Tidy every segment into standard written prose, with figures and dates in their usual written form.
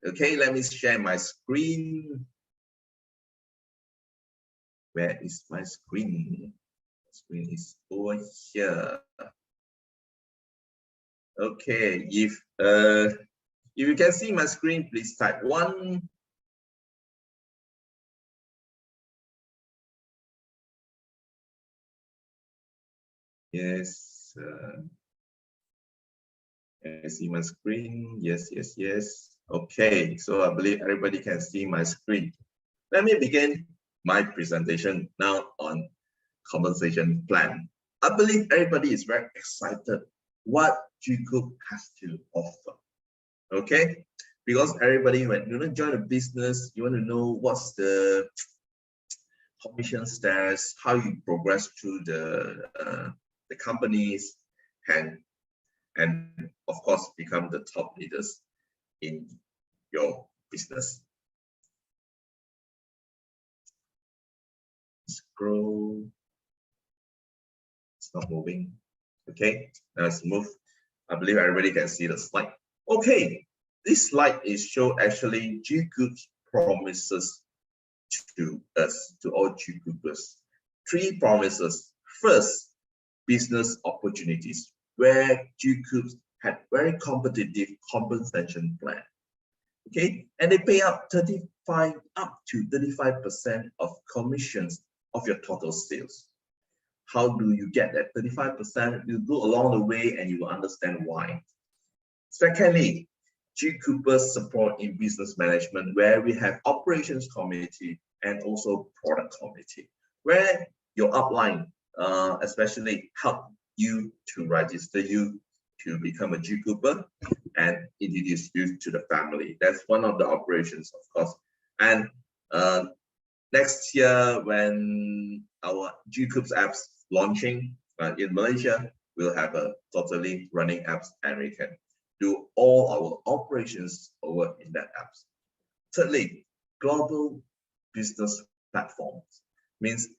Okay, let me share my screen. Where is my screen? The screen is over here. Okay, if you can see my screen, please type 1. Yes. I see my screen. Yes, yes, yes. Okay, so I believe everybody can see my screen. Let me begin my presentation now on compensation plan. I believe everybody is very excited what Gcoop has to offer. Okay, because everybody, when you join a business, you want to know what's the commission stairs, how you progress through the companies, and of course become the top leaders in your business. Scroll. It's not moving. Okay, let's move. I believe everybody can see the slide. Okay, this slide is show actually Gcoop's promises to us, to all Gcoopers. 3 promises. First, business opportunities, where Gcoop had very competitive compensation plan. Okay, and they pay up to 35% of commissions of your total sales. How do you get that 35%? You go along the way and you will understand why. Secondly, Gcoopers support in business management, where we have operations committee and also product committee, where your upline especially help you to register you to become a Gcooper and introduce you to the family. That's one of the operations, of course. And next year, when our Gcoop's apps launching in Malaysia, we'll have a totally running apps and we can do all our operations over in that apps. Thirdly, global business platforms means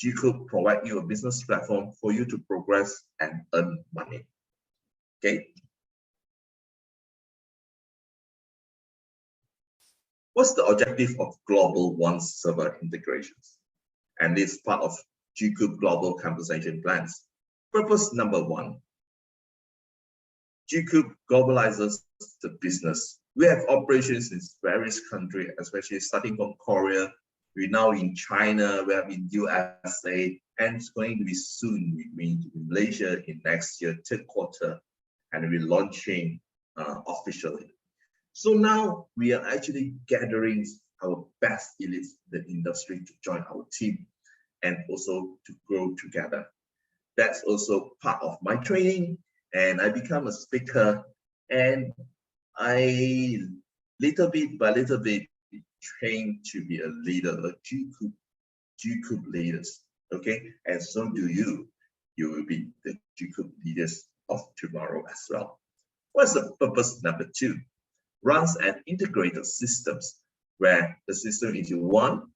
Gcoop provide you a business platform for you to progress and earn money. Okay. What's the objective of global one server integrations? And this part of Gcoop global compensation plans. Purpose number 1. Gcoop globalizes the business. We have operations in various countries, especially starting from Korea. We're now in China, we are in USA, and it's going to be soon in Malaysia in next year, 3rd quarter, and we're launching officially. So now we are actually gathering our best elites in the industry to join our team and also to grow together. That's also part of my training, and I become a speaker, and I little bit by little bit trained to be a leader, a Gcoop leaders. Okay, and so do you. You will be the Gcoop leaders of tomorrow as well. What's the purpose number 2? Runs an integrated systems where the system is one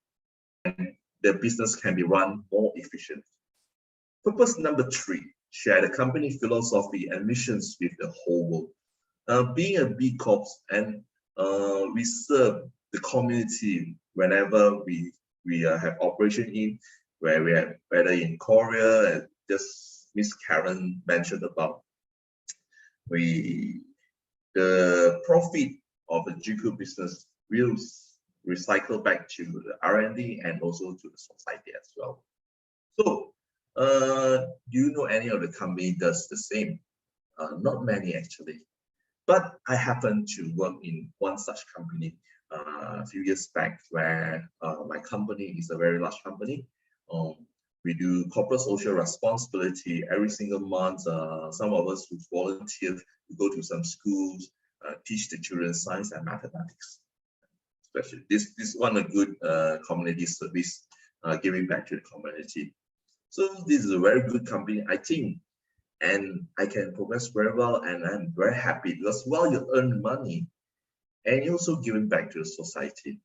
and the business can be run more efficient. Purpose number 3, share the company philosophy and missions with the whole world. Being a B Corp and we serve the community whenever we have operation in, where we have, whether in Korea, and just Miss Karen mentioned about, the profit of the Gcoop business will recycle back to the R&D and also to the society as well. So do you know any of the company does the same? Not many actually, but I happen to work in one such company a few years back, where my company is a very large company. We do corporate social responsibility every single month. Some of us who volunteer to go to some schools, teach the children science and mathematics. Especially this one a good community service, giving back to the community. So this is a very good company, I think, and I can progress very well, and I'm very happy because while you earn money and you're also giving back to the society.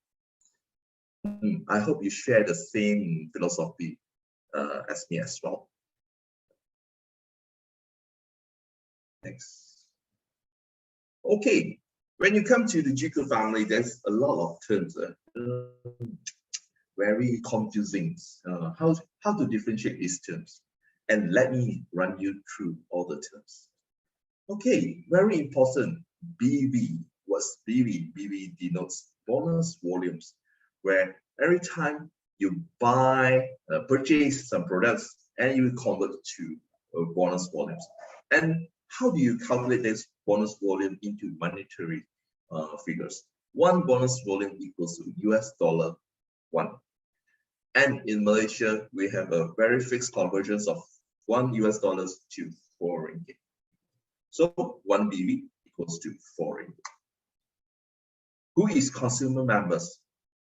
I hope you share the same philosophy as me as well. Next. Okay, When you come to the Gcoop family, there's a lot of terms, very confusing. How to differentiate these terms? And let me run you through all the terms. Okay, very important. BV. What's BV? BV denotes bonus volumes, where every time you buy, purchase some products, and you convert to bonus volumes. And how do you calculate this bonus volume into monetary figures? One bonus volume equals to $1. And in Malaysia, we have a very fixed conversion of $1 to 4 ringgit. So 1 BV equals to 4 ringgit. Who is consumer members?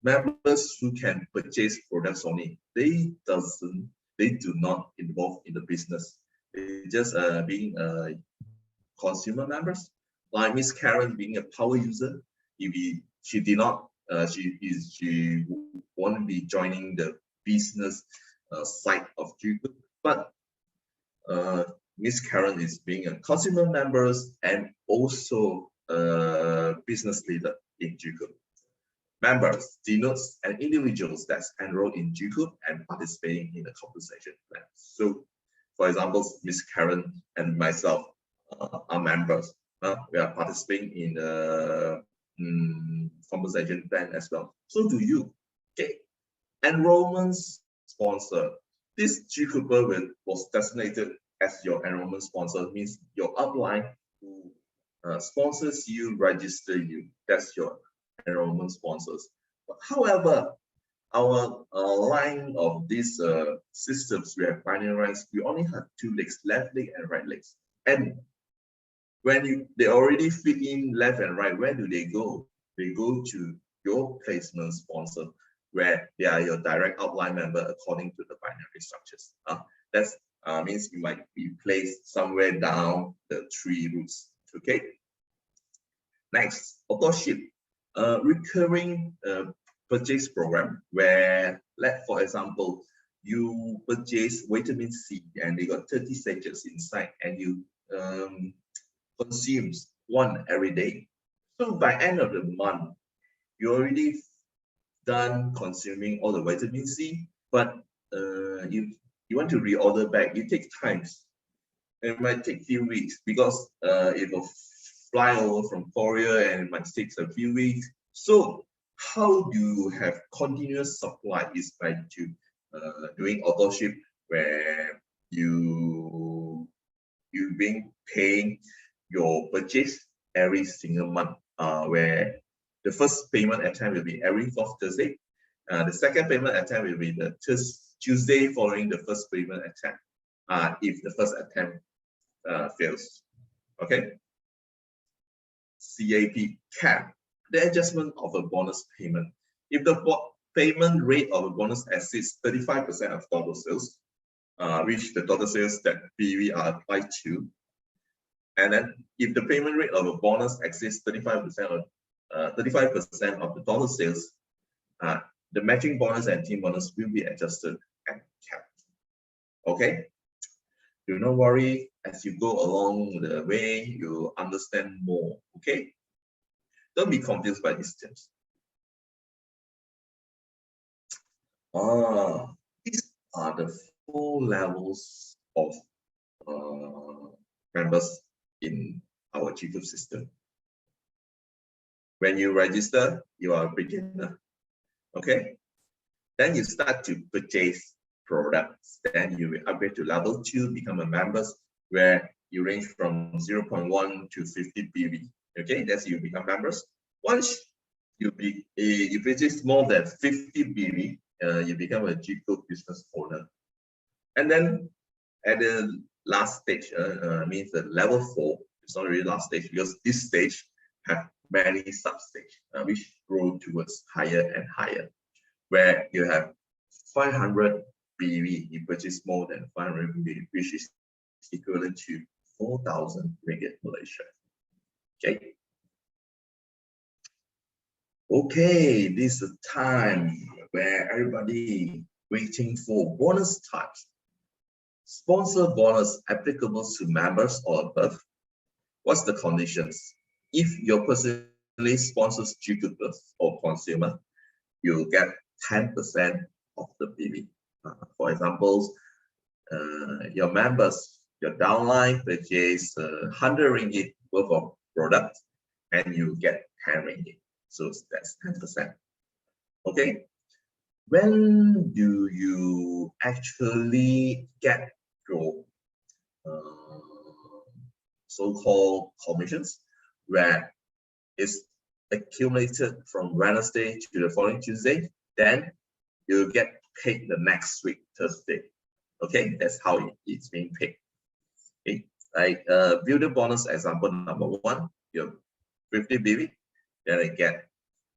Members who can purchase products only. They do not involve in the business. They just being consumer members. Like Miss Karen being a power user, she did not. She won't be joining the business side of Gcoop, but Miss Karen is being a consumer members and also a business leader in Gcoop. Members denotes an individuals that's enrolled in Gcoop and participating in the compensation plan. So, for example, Miss Karen and myself are members. We are participating in the compensation plan as well. So do you. Okay. Enrollment sponsor. This Gcooper was designated as your enrollment sponsor, means your upline who sponsors you, register you. That's your enrollment sponsors. But however, our line of these systems, we have binarized, we only have two legs, left leg and right legs. And when they already fit in left and right, where do they go? They go to your placement sponsor, where they are your direct outline member according to the binary structures. That means you might be placed somewhere down the tree roots. Okay. Next, auto-ship, recurring purchase program, where, for example, you purchase vitamin C and they got 30 sachets inside, and you consumes one every day. So by end of the month, you already done consuming all the vitamin C, but you want to reorder back. It takes times. It might take few weeks because it will fly over from Korea and it might take a few weeks. So how do you have continuous supply is by doing auto ship, where you being paying your purchase every single month, where the first payment attempt will be every 4th Thursday. The second payment attempt will be the Tuesday following the first payment attempt, if the first attempt fails. Okay. CAP, the adjustment of a bonus payment. If the payment rate of a bonus exceeds 35% of total sales, which the total sales that BV are applied to, and then if the payment rate of a bonus exceeds 35% of the total sales, the matching bonus and team bonus will be adjusted and capped. Okay. Do not worry, as you go along the way, you understand more. Okay. Don't be confused by these terms. These are the 4 levels of members in our Gcoop system. When you register, you are a beginner. Okay. Then you start to purchase products. Then you will upgrade to level 2, become a member, where you range from 0.1 to 50 BV. Okay, that's you become members. Once you purchase more than 50 BV, you become a Gcoop business owner. And then at the last stage, means the level 4. It's not really last stage, because this stage have many sub-stage, which grow towards higher and higher, where you have 500 BV, you purchase more than 500 BV, which is equivalent to 4,000 ringgit Malaysia. Okay. Okay, this is the time where everybody waiting for bonus types. Sponsor bonus applicable to members or above. What's the conditions? If your person sponsors Gcoop or consumer, you'll get 10% of the BV. For example, your members, your downline purchase 100 ringgit worth of product and you get 10 ringgit. So that's 10%. Okay. When do you actually get your so-called commissions, where it's accumulated from Wednesday to the following Tuesday? Then you'll get paid the next week, Thursday. Okay, that's how it's being paid. Okay, like builder bonus example number 1, you have 50 BV, then I get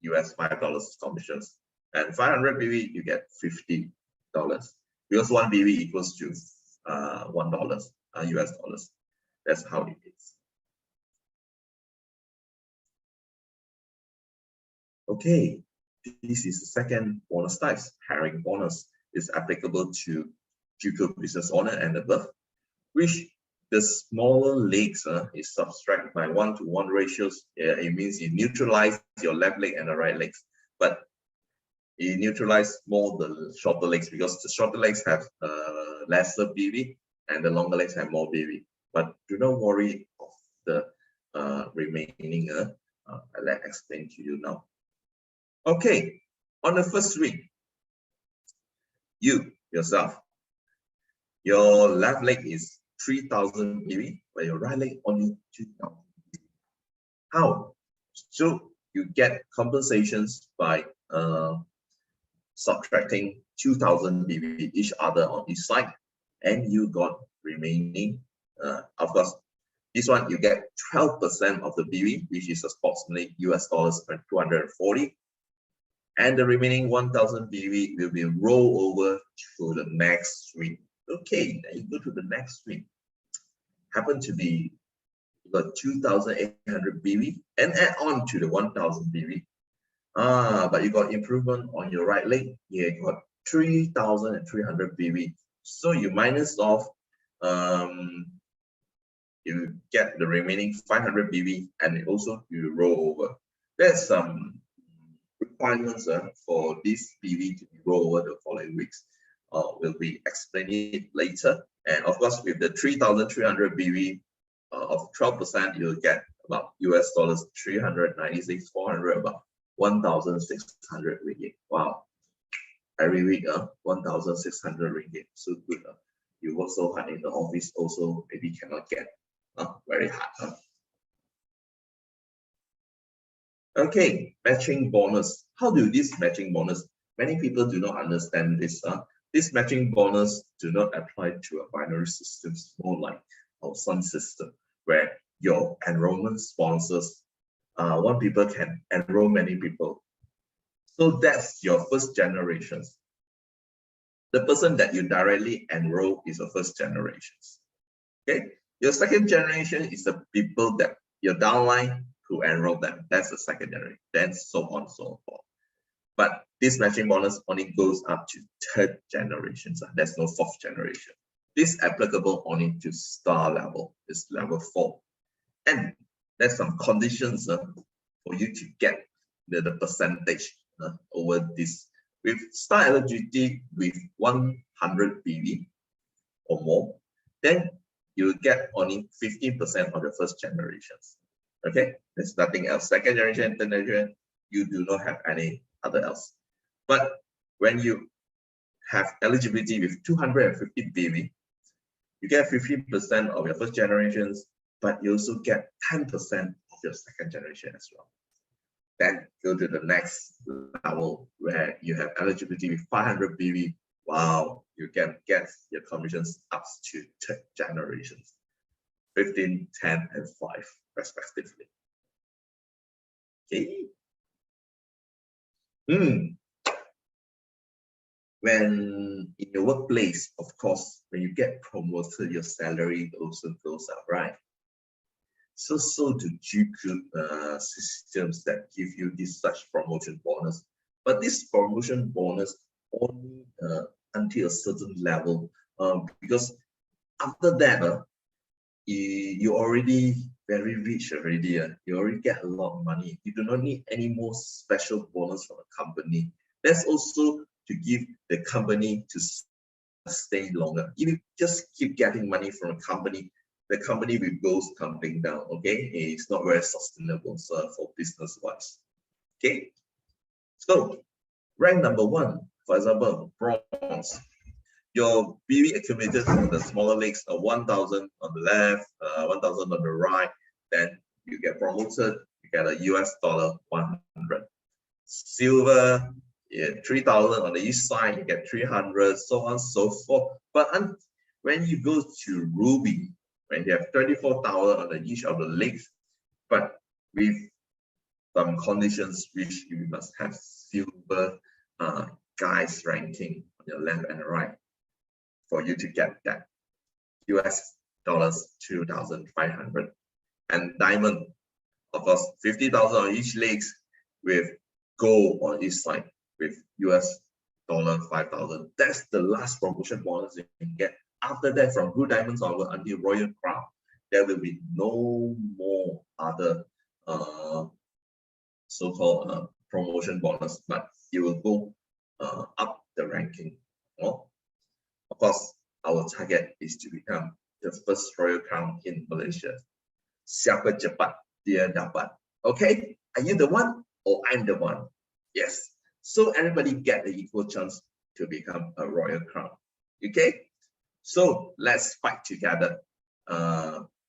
US $5 commissions, and 500 BV you get $50 because 1 BV equals to $1 US dollars. That's how it is. Okay, this is the second bonus types. Herring bonus is applicable to Gcoop business owner and above, which the smaller legs is subtract by 1-to-1 ratios. It means you neutralize your left leg and the right legs, but you neutralize more the shorter legs because the shorter legs have lesser BV and the longer legs have more BV. But do not worry of the remaining. I'll explain to you now. Okay, on the first week, you yourself, your left leg is 3,000 BV, but your right leg only 2,000. How? So you get compensations by subtracting 2,000 BV each other on each side, and you got remaining. Of course, this one you get 12% of the BV, which is approximately US dollars 240. And the remaining 1,000 BV will be rolled over to the next week. Okay, then you go to the next week. Happen to be you got 2,800 BV and add on to the 1,000 BV. But you got improvement on your right leg. Yeah, you got 3,300 BV. So you minus off, you get the remaining 500 BV, and also you roll over. There's some requirements for this BV to be rolled over the following weeks. We'll be explaining it later. And of course, with the 3,300 BV of 12%, you'll get about US dollars 396,400, about 1,600 ringgit. Wow! Every week, 1,600 ringgit. So good. You work so hard in the office, also maybe cannot get. Very hard. Okay, matching bonus. How do this matching bonus? Many people do not understand this. This matching bonus do not apply to a binary system, more like our Sun system, where your enrollment sponsors, one people can enroll many people. So that's your first generation. The person that you directly enroll is the first generation. Okay, your second generation is the people that your downline who enroll them. That's the second generation. Then so on and so forth. But this matching bonus only goes up to third generation. So there's no fourth generation. This is applicable only to star level. It's level 4. And there's some conditions for you to get the percentage over this. With star eligibility with 100 BV or more, then you get only 15% of the first generations. Okay, there's nothing else. Second generation, third generation, you do not have any other else. But when you have eligibility with 250 BV, you get 15% of your first generations, but you also get 10% of your second generation as well. Then go to the next level where you have eligibility with 500 BV. Wow, you can get your commissions up to third generations, 15, 10, and 5 respectively. Okay. When in your workplace, of course, when you get promoted, your salary also goes up, right? So do Gcoop systems that give you this such promotion bonus. But this promotion bonus only until a certain level, because after that, you already very rich already. You already get a lot of money. You do not need any more special bonus from the company. That's also to give the company to stay longer. If you just keep getting money from a company, the company will go tumbling down. Okay, it's not very sustainable for business wise. Okay, so rank number 1, for example, bronze. Your BV accumulated on the smaller leagues are 1,000 on the left, 1,000 on the right. Then you get promoted, you get a US dollar 100. Silver, yeah, 3,000 on the east side, you get 300, so on and so forth. But when you go to Ruby, when you have 34,000 on the each of the leagues, but with some conditions which you must have silver guys ranking on your left and right for you to get that US dollars 2,500. And diamond, of course, 50,000 on each leagues with gold on each side with US dollar 5,000. That's the last promotion bonus you can get. After that, from blue diamonds onward until royal crown, there will be no more other so-called promotion bonus, but you will go up the ranking. Of course, our target is to become the first royal crown in Malaysia. Siapa cepat dia dapat. Okay, are you the one or I'm the one? Yes. So everybody get the equal chance to become a royal crown. Okay, so let's fight together.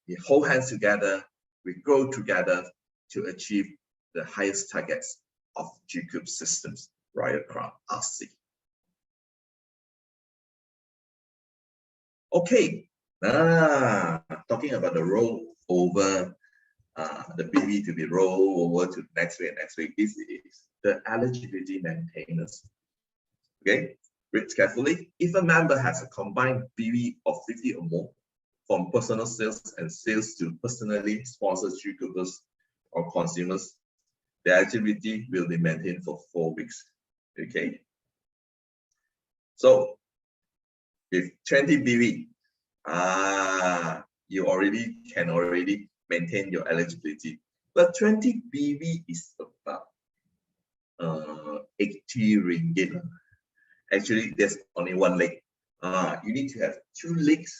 We hold hands together. We grow together to achieve the highest targets of Gcoop systems royal crown RC. Okay, talking about the roll over, the BV to be rolled over to next week. This is the eligibility maintenance. Okay, read carefully. If a member has a combined BV of 50 or more from personal sales and sales to personally sponsored Gcoopers or consumers, the eligibility will be maintained for 4 weeks. Okay, so with 20 BV, you can already maintain your eligibility. But 20 BV is about 80 ringgit. Actually, there's only one leg. You need to have 2 legs,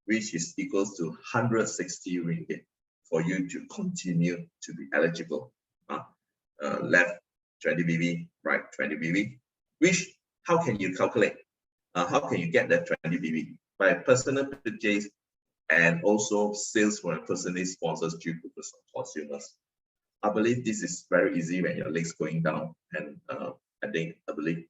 which is equals to 160 ringgit for you to continue to be eligible. Left 20 BV, right 20 BV. Which, how can you calculate? How can you get that 20 BV? By personal purchase and also sales from a personally sponsored Gcoopers or consumers. I believe this is very easy when your legs going down, and I believe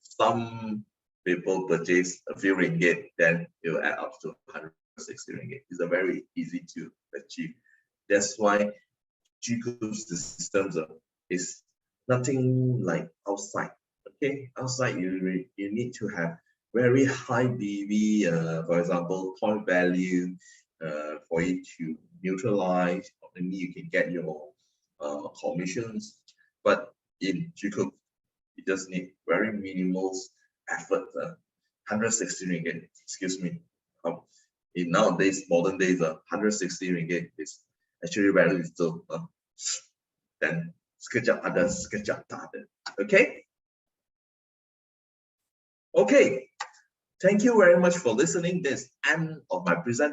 some people purchase a few ringgit, then it will add up to 160 ringgit. It's a very easy to achieve. That's why Gcoop systems is nothing like outside. Okay, outside you need to have very high BV, for example, point value, for it to neutralize, or maybe you can get your commissions. But in Gcoop, you just need very minimal effort. 160 ringgit, excuse me. In nowadays, modern days, 160 ringgit is actually very little. Then sekejap ada, sekejap tak ada. Okay? Okay. Thank you very much for listening. This is the end of my presentation.